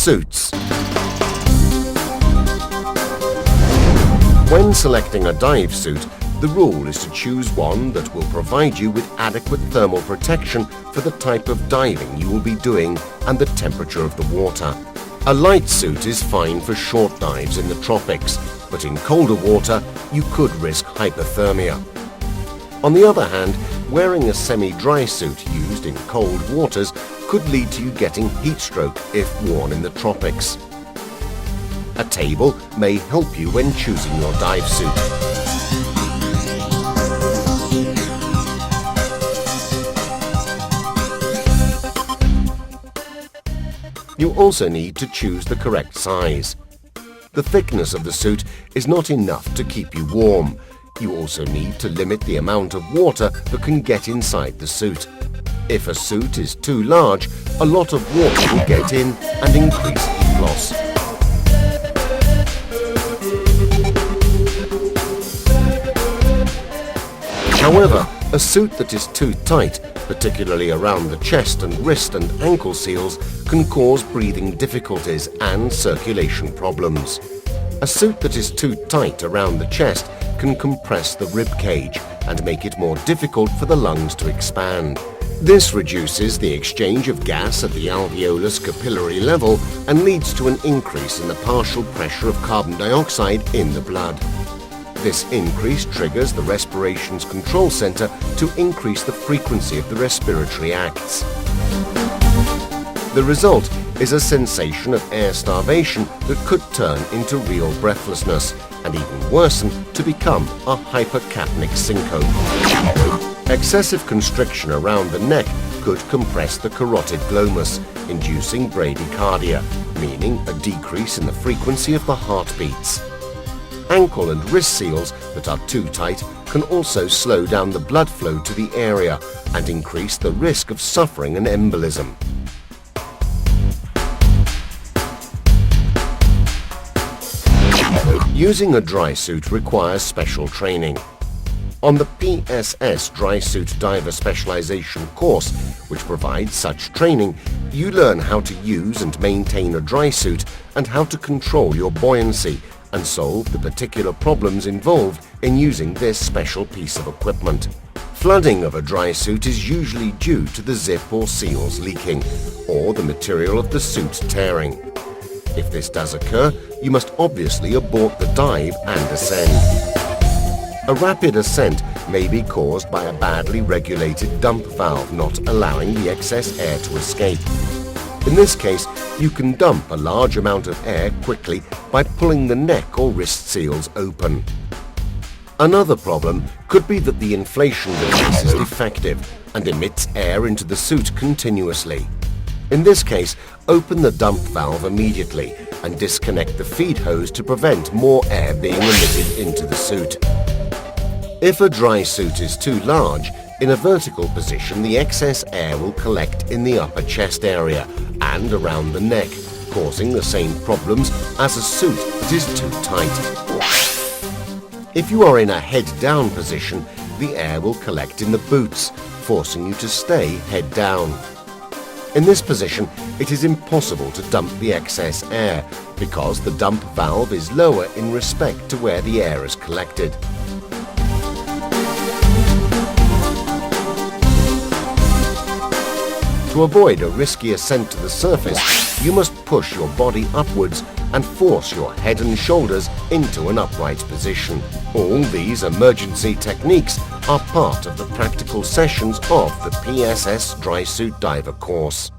Suits. When selecting a dive suit, the rule is to choose one that will provide you with adequate thermal protection for the type of diving you will be doing and the temperature of the water. A light suit is fine for short dives in the tropics, but in colder water you could risk hypothermia. On the other hand, wearing a semi-dry suit used in cold waters could lead to you getting heat stroke if worn in the tropics. A table may help you when choosing your dive suit. You also need to choose the correct size. The thickness of the suit is not enough to keep you warm. You also need to limit the amount of water that can get inside the suit. If a suit is too large, a lot of water will get in and increase heat loss. However, a suit that is too tight, particularly around the chest and wrist and ankle seals, can cause breathing difficulties and circulation problems. A suit that is too tight around the chest can compress the rib cage and make it more difficult for the lungs to expand. This reduces the exchange of gas at the alveolus capillary level and leads to an increase in the partial pressure of carbon dioxide in the blood. This increase triggers the respiration's control center to increase the frequency of the respiratory acts. The result is a sensation of air starvation that could turn into real breathlessness and even worsen to become a hypercapnic syncope. Excessive constriction around the neck could compress the carotid glomus, inducing bradycardia, meaning a decrease in the frequency of the heartbeats. Ankle and wrist seals that are too tight can also slow down the blood flow to the area and increase the risk of suffering an embolism. Using a dry suit requires special training. On the PSS Dry Suit Diver Specialization course, which provides such training, you learn how to use and maintain a dry suit and how to control your buoyancy and solve the particular problems involved in using this special piece of equipment. Flooding of a dry suit is usually due to the zip or seals leaking, or the material of the suit tearing. If this does occur, you must obviously abort the dive and ascend. A rapid ascent may be caused by a badly regulated dump valve not allowing the excess air to escape. In this case, you can dump a large amount of air quickly by pulling the neck or wrist seals open. Another problem could be that the inflation device is defective and emits air into the suit continuously. In this case, open the dump valve immediately and disconnect the feed hose to prevent more air being emitted into the suit. If a dry suit is too large, in a vertical position the excess air will collect in the upper chest area and around the neck, causing the same problems as a suit that is too tight. If you are in a head-down position, the air will collect in the boots, forcing you to stay head down. In this position, it is impossible to dump the excess air because the dump valve is lower in respect to where the air is collected. To avoid a risky ascent to the surface, you must push your body upwards and force your head and shoulders into an upright position. All these emergency techniques are part of the practical sessions of the PSS Dry Suit Diver course.